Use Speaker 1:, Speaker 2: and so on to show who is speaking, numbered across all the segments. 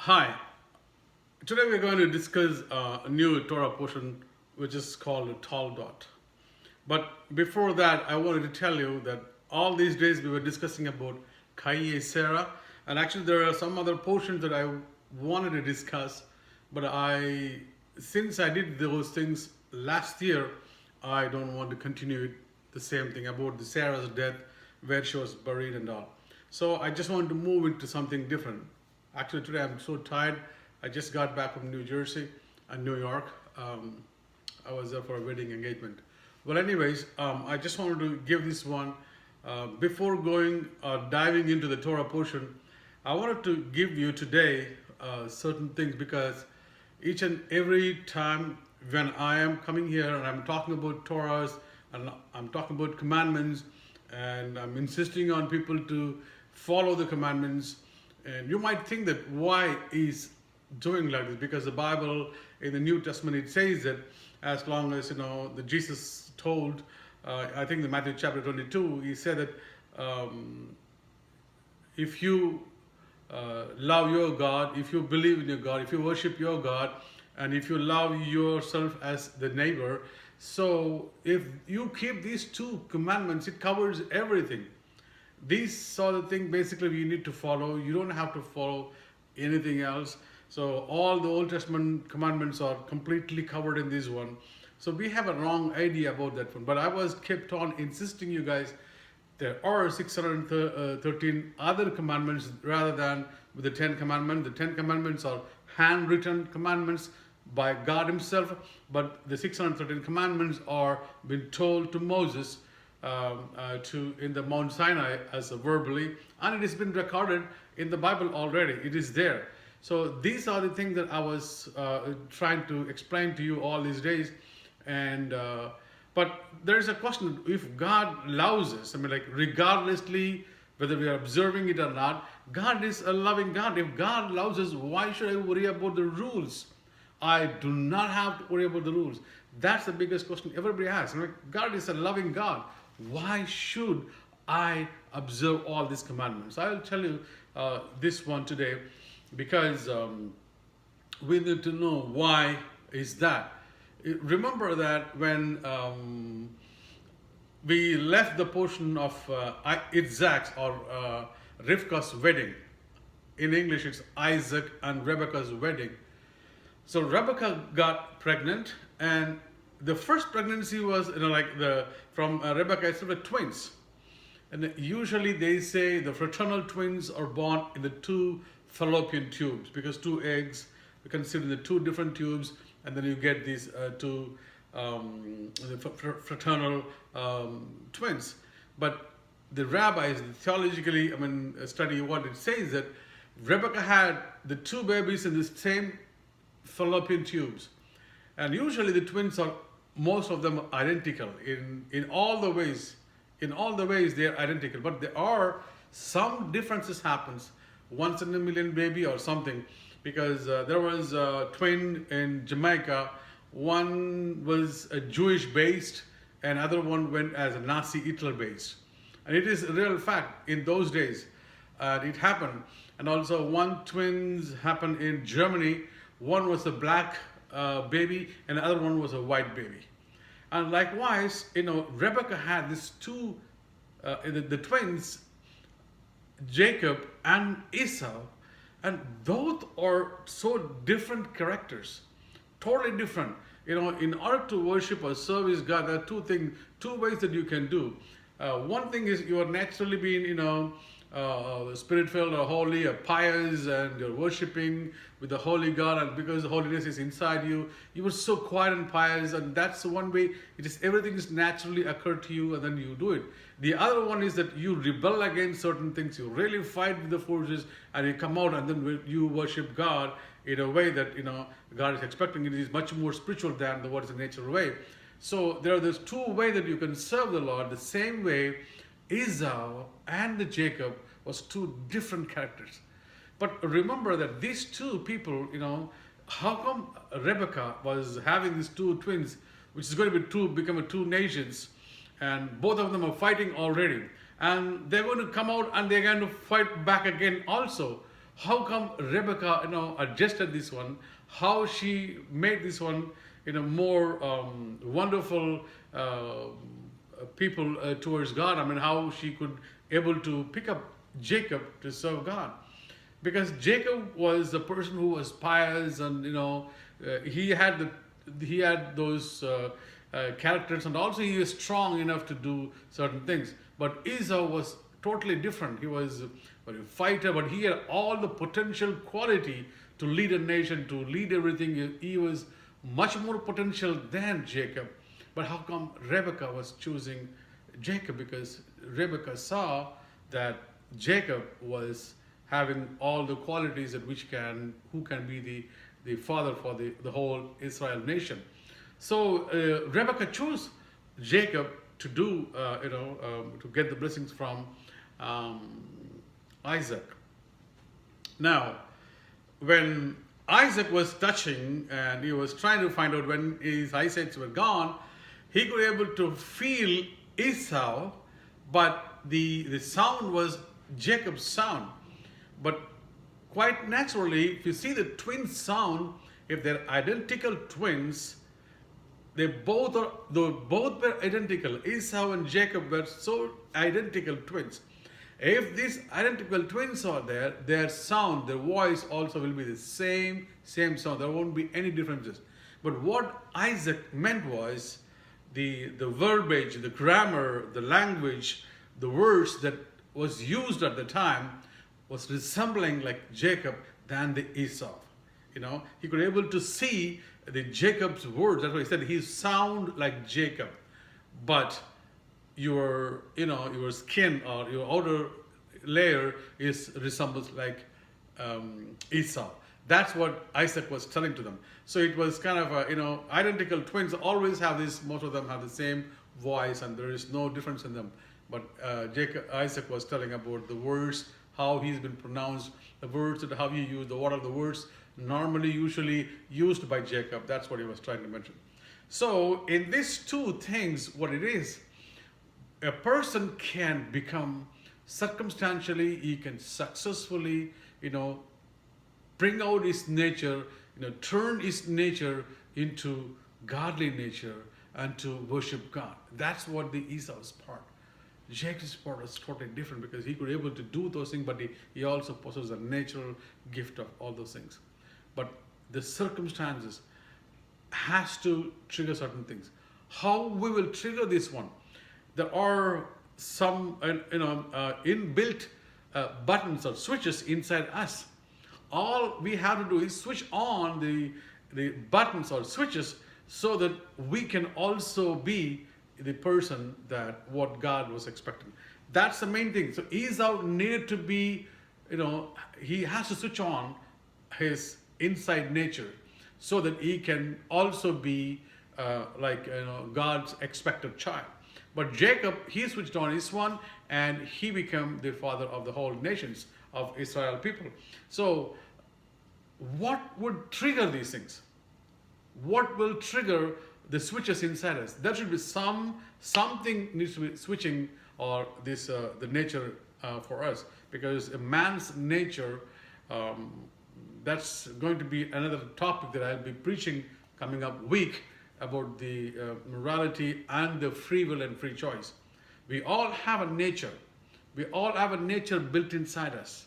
Speaker 1: Hi, today we're going to discuss a new Torah portion which is called Toldot. But before that, I wanted to tell you that all these days we were discussing about Kaye Sarah, and actually there are some other portions that I wanted to discuss, but since I did those things last year, I don't want to continue the same thing about the Sarah's death, where she was buried and all. So I just wanted to move into something different. Actually, today I'm so tired. I just got back from New Jersey and New York. I was there for a wedding engagement. Well, anyways, I just wanted to give this one. Before going diving into the Torah portion, I wanted to give you today certain things, because each and every time when I am coming here and I'm talking about Torahs and I'm talking about commandments and I'm insisting on people to follow the commandments, and you might think that why is doing like this, because the Bible in the New Testament it says that as long as the Jesus told, I think the Matthew chapter 22, he said that if you love your God, if you believe in your God, if you worship your God, and if you love yourself as the neighbor, so if you keep these two commandments, it covers everything. These are the things basically you need to follow. You don't have to follow anything else. So all the Old Testament commandments are completely covered in this one. So we have a wrong idea about that one. But I was kept on insisting you guys, there are 613 other commandments rather than with the 10 commandments. The 10 commandments are handwritten commandments by God himself, but the 613 commandments are been told to Moses in the Mount Sinai as verbally, and it has been recorded in the Bible already. It is there. So these are the things that I was trying to explain to you all these days. And but there is a question: if God loves us, I mean, like regardlessly whether we are observing it or not, God is a loving God. If God loves us, why should I worry about the rules? I do not have to worry about the rules. That's the biggest question everybody has. I mean, God is a loving God. Why should I observe all these commandments? I'll tell you this one today, because we need to know why is that. Remember that when we left the portion of Isaac's or Rivka's wedding, in English it's Isaac and Rebekah's wedding. So Rebekah got pregnant, and the first pregnancy was from Rebekah itself, the twins. And usually they say the fraternal twins are born in the two fallopian tubes, because two eggs are considered in the two different tubes, and then you get these two fraternal twins. But the rabbis theologically, study what it says, that Rebekah had the two babies in the same fallopian tubes, and usually the twins are, most of them, identical in all the ways. In all the ways they are identical, but there are some differences happens once in a million baby or something, because there was a twin in Jamaica. One was a Jewish based and other one went as a Nazi Hitler based, and it is a real fact in those days. It happened. And also one twins happened in Germany. One was a black baby and the other one was a white baby. And likewise, Rebekah had these two, the twins, Jacob and Esau, and both are so different characters, totally different. In order to worship or service God, there are two ways that you can do. One thing is you are naturally being, spirit-filled or holy or pious, and you're worshiping with the holy God, and because the holiness is inside you, you are so quiet and pious, and that's one way. Everything is naturally occurred to you, and then you do it. The other one is that you rebel against certain things, you really fight with the forces, and you come out and then you worship God in a way that God is expecting. It is much more spiritual than the what is the natural way. So there are those two ways that you can serve the Lord. The same way Esau and the Jacob was two different characters. But remember that these two people, how come Rebekah was having these two twins, which is going to become two nations, and both of them are fighting already, and they're going to come out and they're going to fight back again also. How come Rebecca, adjusted this one? How she made this one, more wonderful people towards God. I mean, how she could able to pick up Jacob to serve God, because Jacob was the person who was pious, and he had those characters, and also he was strong enough to do certain things. But Esau was totally different. He was a fighter, but he had all the potential quality to lead a nation, to lead everything. He was much more potential than Jacob. But how come Rebecca was choosing Jacob? Because Rebecca saw that Jacob was having all the qualities that who can be the father for the whole Israel nation. So Rebecca chose Jacob to do, to get the blessings from Isaac. Now, when Isaac was touching and he was trying to find out when his eyesight were gone, he could able to feel Esau, but the sound was Jacob's sound. But quite naturally, if you see the twin sound, if they're identical twins, they both were identical. Esau and Jacob were so identical twins. If these identical twins are there, their sound, their voice also will be the same sound. There won't be any differences. But what Isaac meant was the verbiage, the grammar, the language, the words that was used at the time was resembling like Jacob than the Esau. He could able to see the Jacob's words. That's why he said he sound like Jacob, but your skin or your outer layer resembles like Esau. That's what Isaac was telling to them. So it was kind of identical twins always have this. Most of them have the same voice, and there is no difference in them. But Isaac was telling about the words, how he's been pronounced, the words, and how he used what are the words normally usually used by Jacob. That's what he was trying to mention. So in these two things, what it is, a person can become circumstantially, he can successfully, bring out his nature, turn his nature into godly nature and to worship God. That's what the Esau's part. Jacob's part was totally different because he could able to do those things, but he also possesses a natural gift of all those things. But the circumstances has to trigger certain things. How we will trigger this one? There are some inbuilt buttons or switches inside us. All we have to do is switch on the buttons or switches so that we can also be the person that what God was expecting. That's the main thing. So Esau needed to be, he has to switch on his inside nature so that he can also be God's expected child. But Jacob, he switched on his one and he became the father of the whole nations of Israel people. So what would trigger these things? What will trigger the switches inside us? There should be something needs to be switching, or this the nature for us, because a man's nature, that's going to be another topic that I'll be preaching coming up week about the morality and the free will and free choice. We all have a nature. We all have a nature built inside us.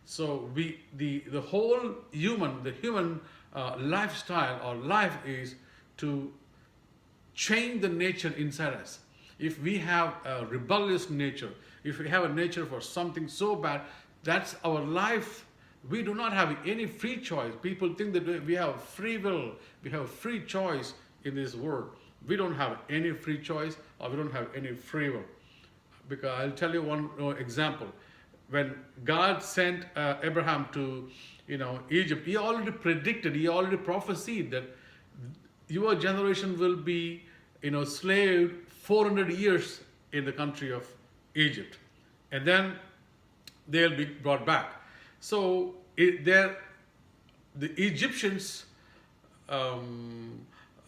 Speaker 1: So the whole human lifestyle or life is to change the nature inside us. If we have a rebellious nature, if we have a nature for something so bad, that's our life. We do not have any free choice. People think that we have free will, we have free choice in this world. We don't have any free choice, or we don't have any free will. Because I'll tell you one example. When God sent Abraham to Egypt, he already predicted, he already prophesied that your generation will be slaved 400 years in the country of Egypt, and then they'll be brought back. So the Egyptians'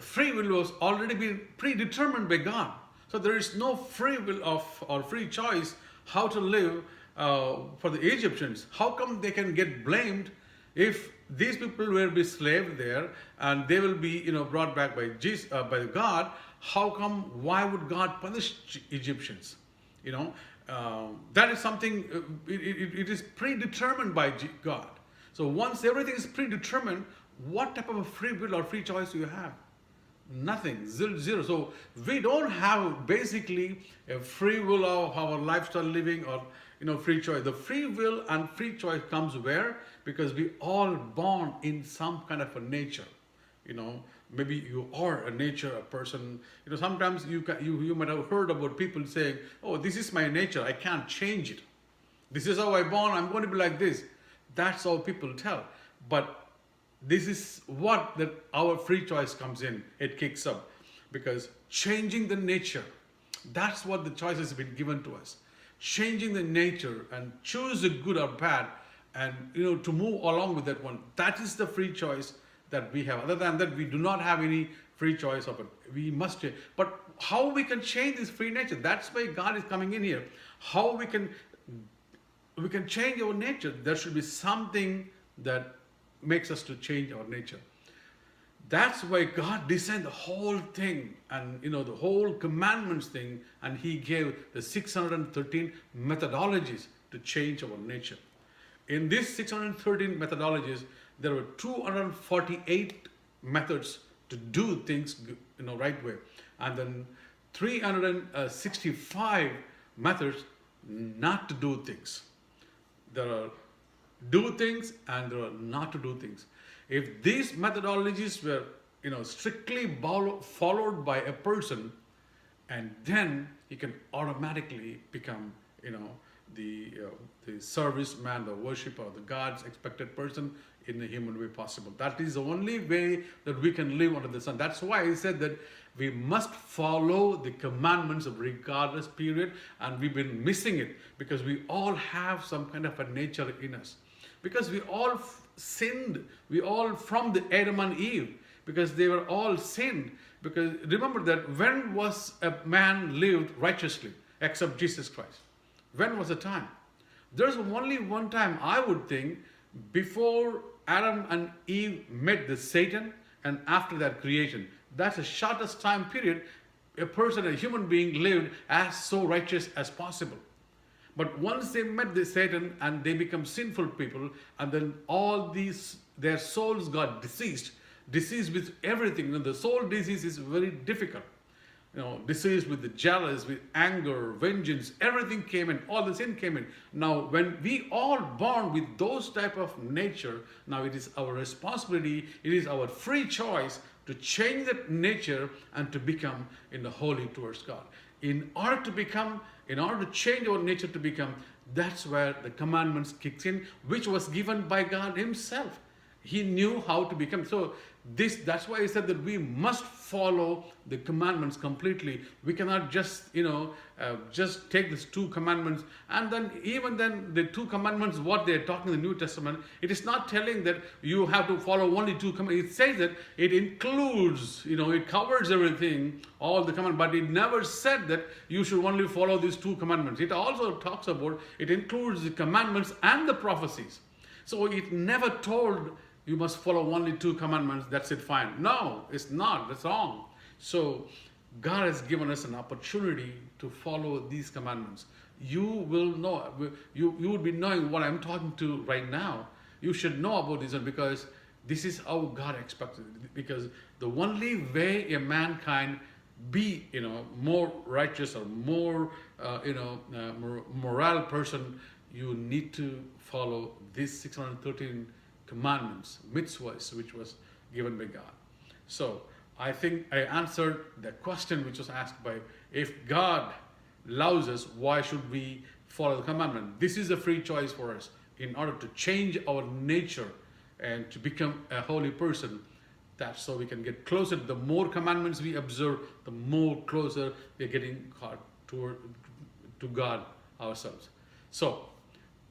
Speaker 1: free will was already been predetermined by God. So there is no free will or free choice how to live for the Egyptians. How come they can get blamed if these people will be slaved there and they will be, brought back by Jesus, by God? How come? Why would God punish Egyptians? That is something. It is predetermined by God. So once everything is predetermined, what type of a free will or free choice do you have? Nothing, zero. So we don't have basically a free will of our lifestyle living or free choice. The free will and free choice comes where? Because we all born in some kind of a nature. Maybe you are a nature, a person. Sometimes you might have heard about people saying, "Oh, this is my nature. I can't change it. This is how I born. I'm going to be like this." That's how people tell. But this is what that our free choice comes in. It kicks up because changing the nature. That's what the choice has been given to us. Changing the nature and choose the good or bad, and to move along with that one. That is the free choice that we have. Other than that, we do not have any free choice of it. We must change. But how we can change this free nature? That's why God is coming in here. How we can change our nature? There should be something that makes us to change our nature. That's why God designed the whole thing and the whole commandments thing, and He gave the 613 methodologies to change our nature. In these 613 methodologies, there were 248 methods to do things right way, and then 365 methods not to do things. There are do things and there are not to do things. If these methodologies were strictly followed by a person, and then he can automatically become the serviceman, the worshiper, the God's expected person in a human way possible. That is the only way that we can live under the sun. That's why he said that we must follow the commandments of regardless period, and we've been missing it because we all have some kind of a nature in us. Because we all sinned, we all from the Adam and Eve, because they were all sinned. Because remember that when was a man lived righteously except Jesus Christ? When was the time? There's only one time, I would think, before Adam and Eve met the Satan, and after that creation. That's the shortest time period a person, a human being, lived as so righteous as possible. But once they met the Satan and they become sinful people, and then all these, their souls got diseased with everything. The soul disease is very difficult. Disease with the jealous, with anger, vengeance, everything came in, all the sin came in. Now, when we all born with those type of nature, now it is our responsibility, it is our free choice to change that nature and to become holy towards God. In order to change our nature to become, that's where the commandments kicks in, which was given by God Himself. He knew how to become. So that's why He said that we must follow the commandments completely. We cannot just take these two commandments, and then even then the two commandments, what they're talking in the New Testament, it is not telling that you have to follow only two commandments. It says that it includes, it covers everything, all the commandments, but it never said that you should only follow these two commandments. It also talks about, it includes the commandments and the prophecies. So it never told you must follow only two commandments, that's it, fine. No, it's not, that's wrong. So God has given us an opportunity to follow these commandments. You will know, you will be knowing what I'm talking to right now. You should know about this because this is how God expects it. Because the only way a mankind be, more righteous or more, moral person, you need to follow these 613 commandments, mitzvahs, which was given by God. So I think I answered the question which was asked by, if God loves us, why should we follow the commandment? This is a free choice for us in order to change our nature and to become a holy person. That's so we can get closer. The more commandments we observe, the more closer we're getting to God ourselves. So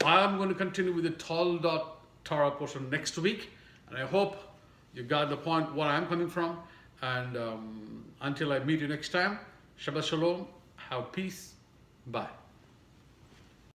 Speaker 1: I'm going to continue with the Toldot Torah portion next week, and I hope you got the point where I'm coming from. And until I meet you next time, Shabbat Shalom, have peace, bye.